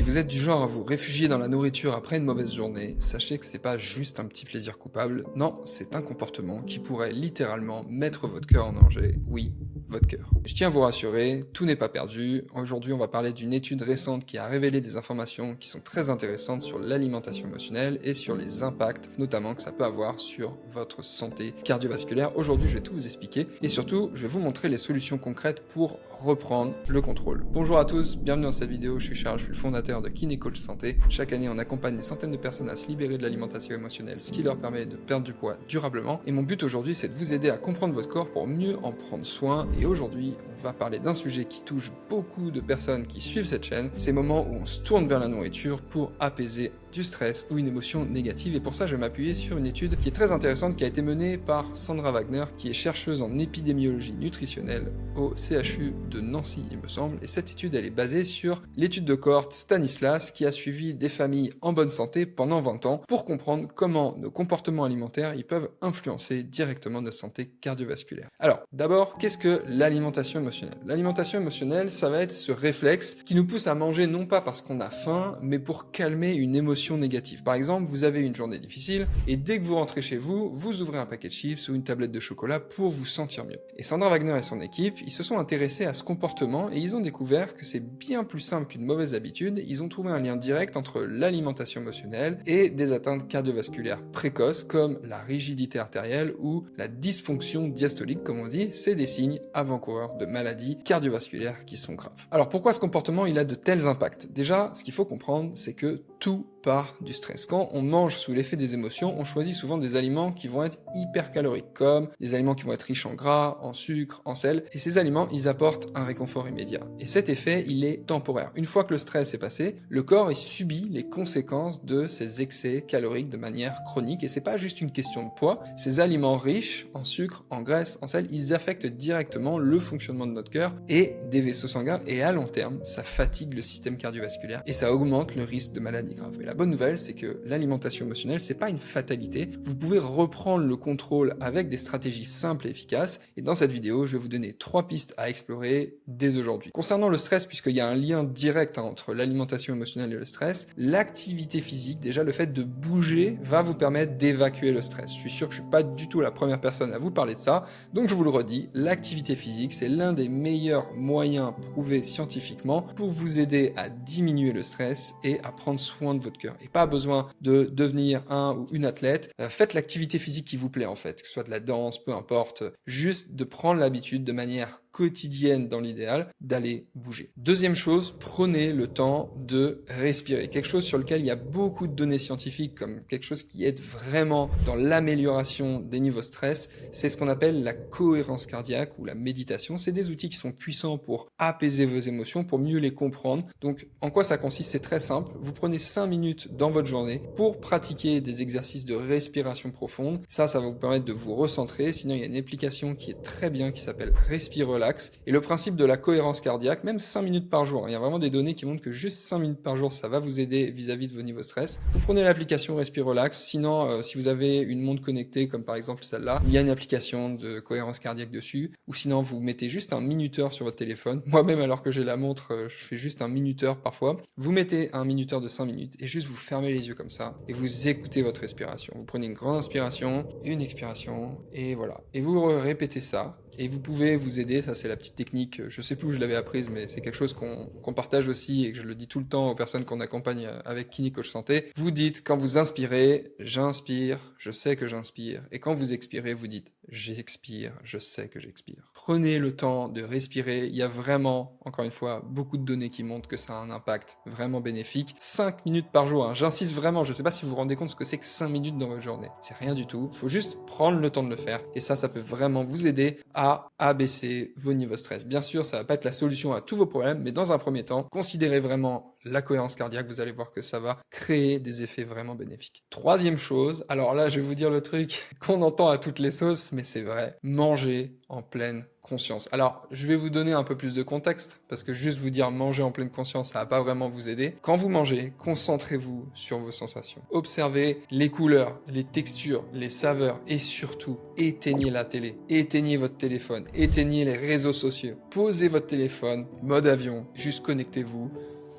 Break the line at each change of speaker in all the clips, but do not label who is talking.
vous êtes du genre à vous réfugier dans la nourriture après une mauvaise journée, sachez que c'est pas juste un petit plaisir coupable, non, c'est un comportement qui pourrait littéralement mettre votre cœur en danger, oui, votre cœur. Je tiens à vous rassurer, tout n'est pas perdu. Aujourd'hui, on va parler d'une étude récente qui a révélé des informations qui sont très intéressantes sur l'alimentation émotionnelle et sur les impacts, notamment que ça peut avoir sur votre santé cardiovasculaire. Aujourd'hui, je vais tout vous expliquer et surtout, je vais vous montrer les solutions concrètes pour reprendre le contrôle. Bonjour à tous, bienvenue dans cette vidéo, je suis Charles, je suis le fondateur de Kiné Coach Santé. Chaque année, on accompagne des centaines de personnes à se libérer de l'alimentation émotionnelle, ce qui leur permet de perdre du poids durablement. Et mon but aujourd'hui, c'est de vous aider à comprendre votre corps pour mieux en prendre soin. Et aujourd'hui, on va parler d'un sujet qui touche beaucoup de personnes qui suivent cette chaîne, ces moments où on se tourne vers la nourriture pour apaiser du stress ou une émotion négative. Et pour ça, je vais m'appuyer sur une étude qui est très intéressante, qui a été menée par Sandra Wagner, qui est chercheuse en épidémiologie nutritionnelle au CHU de Nancy, il me semble. Et cette étude, elle est basée sur l'étude de cohorte Stanislas, qui a suivi des familles en bonne santé pendant 20 ans pour comprendre comment nos comportements alimentaires ils peuvent influencer directement notre santé cardiovasculaire. Alors, d'abord, qu'est-ce que l'alimentation émotionnelle? L'alimentation émotionnelle, ça va être ce réflexe qui nous pousse à manger non pas parce qu'on a faim, mais pour calmer une émotion négative. Par exemple, vous avez une journée difficile et dès que vous rentrez chez vous, vous ouvrez un paquet de chips ou une tablette de chocolat pour vous sentir mieux. Et Sandra Wagner et son équipe, ils se sont intéressés à ce comportement et ils ont découvert que c'est bien plus simple qu'une mauvaise habitude. Ils ont trouvé un lien direct entre l'alimentation émotionnelle et des atteintes cardiovasculaires précoces comme la rigidité artérielle ou la dysfonction diastolique, comme on dit. C'est des signes avant-coureurs de maladies cardiovasculaires qui sont graves. Alors pourquoi ce comportement il a de tels impacts? Déjà, ce qu'il faut comprendre, c'est que tout part du stress. Quand on mange sous l'effet des émotions, on choisit souvent des aliments qui vont être hyper caloriques, comme des aliments qui vont être riches en gras, en sucre, en sel, et ces aliments, ils apportent un réconfort immédiat. Et cet effet, il est temporaire. Une fois que le stress est passé, le corps, il subit les conséquences de ces excès caloriques de manière chronique, et c'est pas juste une question de poids. Ces aliments riches en sucre, en graisse, en sel, ils affectent directement le fonctionnement de notre cœur et des vaisseaux sanguins, et à long terme, ça fatigue le système cardiovasculaire, et ça augmente le risque de maladies graves. Et la bonne nouvelle, c'est que l'alimentation émotionnelle, c'est pas une fatalité. Vous pouvez reprendre le contrôle avec des stratégies simples et efficaces. Et dans cette vidéo, je vais vous donner 3 pistes à explorer dès aujourd'hui. Concernant le stress, puisqu'il y a un lien direct entre l'alimentation émotionnelle et le stress, l'activité physique, déjà le fait de bouger, va vous permettre d'évacuer le stress. Je suis sûr que je suis pas du tout la première personne à vous parler de ça. Donc je vous le redis, l'activité physique, c'est l'un des meilleurs moyens prouvés scientifiquement pour vous aider à diminuer le stress et à prendre soin de votre cœur. Et pas besoin de devenir un ou une athlète. Faites l'activité physique qui vous plaît en fait, que ce soit de la danse, peu importe. Juste de prendre l'habitude de manière quotidienne dans l'idéal, d'aller bouger. Deuxième chose, prenez le temps de respirer. Quelque chose sur lequel il y a beaucoup de données scientifiques, comme quelque chose qui aide vraiment dans l'amélioration des niveaux stress, c'est ce qu'on appelle la cohérence cardiaque ou la méditation. C'est des outils qui sont puissants pour apaiser vos émotions, pour mieux les comprendre. Donc, en quoi ça consiste? C'est très simple. Vous prenez 5 minutes dans votre journée pour pratiquer des exercices de respiration profonde. Ça va vous permettre de vous recentrer. Sinon, il y a une application qui est très bien qui s'appelle Respire Relax. Et le principe de la cohérence cardiaque, même 5 minutes par jour, il y a vraiment des données qui montrent que juste 5 minutes par jour, ça va vous aider vis-à-vis de vos niveaux de stress. Vous prenez l'application Respire Relax. Sinon, si vous avez une montre connectée, comme par exemple celle-là, il y a une application de cohérence cardiaque dessus. Ou sinon, vous mettez juste un minuteur sur votre téléphone. Moi-même, alors que j'ai la montre, je fais juste un minuteur parfois. Vous mettez un minuteur de 5 minutes et juste vous fermez les yeux comme ça et vous écoutez votre respiration. Vous prenez une grande inspiration, une expiration et voilà. Et vous répétez ça. Et vous pouvez vous aider, ça c'est la petite technique, je sais plus où je l'avais apprise, mais c'est quelque chose qu'on partage aussi et que je le dis tout le temps aux personnes qu'on accompagne avec Kiné Coach Santé. Vous dites, quand vous inspirez, j'inspire, je sais que j'inspire. Et quand vous expirez, vous dites, j'expire, je sais que j'expire. Prenez le temps de respirer, il y a vraiment, encore une fois, beaucoup de données qui montrent que ça a un impact vraiment bénéfique. 5 minutes par jour, hein. J'insiste vraiment, je sais pas si vous vous rendez compte ce que c'est que 5 minutes dans votre journée. C'est rien du tout, il faut juste prendre le temps de le faire. Et ça peut vraiment vous aider à abaisser vos niveaux de stress. Bien sûr, ça va pas être la solution à tous vos problèmes, mais dans un premier temps, considérez vraiment la cohérence cardiaque, vous allez voir que ça va créer des effets vraiment bénéfiques. Troisième chose, alors là, je vais vous dire le truc qu'on entend à toutes les sauces, mais c'est vrai, manger en pleine conscience. Alors, je vais vous donner un peu plus de contexte, parce que juste vous dire manger en pleine conscience, ça va pas vraiment vous aider. Quand vous mangez, concentrez-vous sur vos sensations. Observez les couleurs, les textures, les saveurs, et surtout, éteignez la télé, éteignez votre téléphone, éteignez les réseaux sociaux. Posez votre téléphone, mode avion, juste connectez-vous.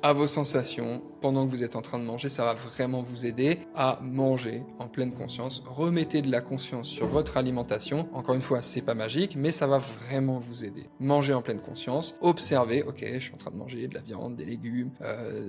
à vos sensations pendant que vous êtes en train de manger. Ça va vraiment vous aider à manger en pleine conscience. Remettez de la conscience sur votre alimentation. Encore une fois, c'est pas magique, mais ça va vraiment vous aider. Mangez en pleine conscience, observez, ok, je suis en train de manger de la viande, des légumes,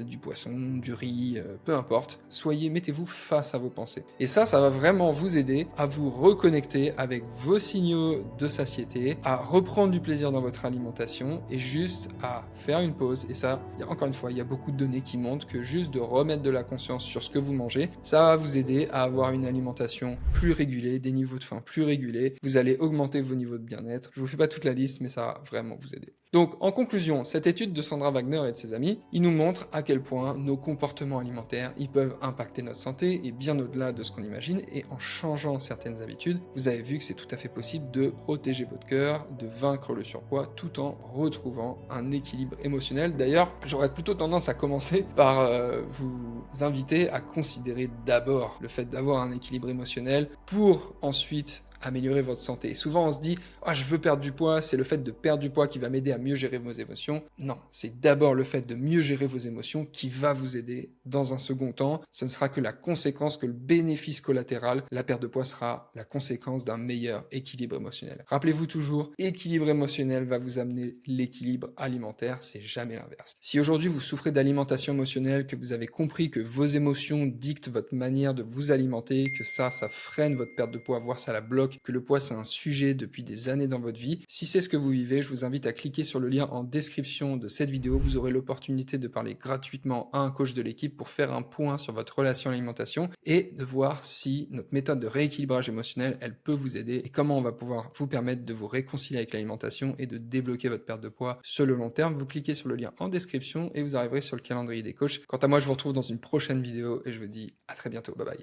du poisson, du riz, peu importe. Mettez-vous face à vos pensées. Et ça va vraiment vous aider à vous reconnecter avec vos signaux de satiété, à reprendre du plaisir dans votre alimentation et juste à faire une pause. Et ça, encore une fois, il y a beaucoup de données qui montrent que juste de remettre de la conscience sur ce que vous mangez, ça va vous aider à avoir une alimentation plus régulée, des niveaux de faim plus régulés. Vous allez augmenter vos niveaux de bien-être. Je vous fais pas toute la liste, mais ça va vraiment vous aider. Donc, en conclusion, cette étude de Sandra Wagner et de ses amis, il nous montre à quel point nos comportements alimentaires, ils peuvent impacter notre santé et bien au-delà de ce qu'on imagine. Et en changeant certaines habitudes, vous avez vu que c'est tout à fait possible de protéger votre cœur, de vaincre le surpoids, tout en retrouvant un équilibre émotionnel. D'ailleurs, j'aurais plutôt tendance à commencer par vous inviter à considérer d'abord le fait d'avoir un équilibre émotionnel pour ensuite améliorer votre santé. Et souvent, on se dit « Ah, je veux perdre du poids, c'est le fait de perdre du poids qui va m'aider à mieux gérer vos émotions. » Non, c'est d'abord le fait de mieux gérer vos émotions qui va vous aider dans un second temps. Ce ne sera que la conséquence, que le bénéfice collatéral. La perte de poids sera la conséquence d'un meilleur équilibre émotionnel. Rappelez-vous toujours, équilibre émotionnel va vous amener l'équilibre alimentaire, c'est jamais l'inverse. Si aujourd'hui vous souffrez d'alimentation émotionnelle, que vous avez compris que vos émotions dictent votre manière de vous alimenter, que ça freine votre perte de poids, voire ça la bloque, que le poids c'est un sujet depuis des années dans votre vie. Si c'est ce que vous vivez, je vous invite à cliquer sur le lien en description de cette vidéo. Vous aurez l'opportunité de parler gratuitement à un coach de l'équipe pour faire un point sur votre relation à l'alimentation et de voir si notre méthode de rééquilibrage émotionnel, elle peut vous aider et comment on va pouvoir vous permettre de vous réconcilier avec l'alimentation et de débloquer votre perte de poids sur le long terme. Vous cliquez sur le lien en description et vous arriverez sur le calendrier des coachs. Quant à moi, je vous retrouve dans une prochaine vidéo et je vous dis à très bientôt. Bye bye.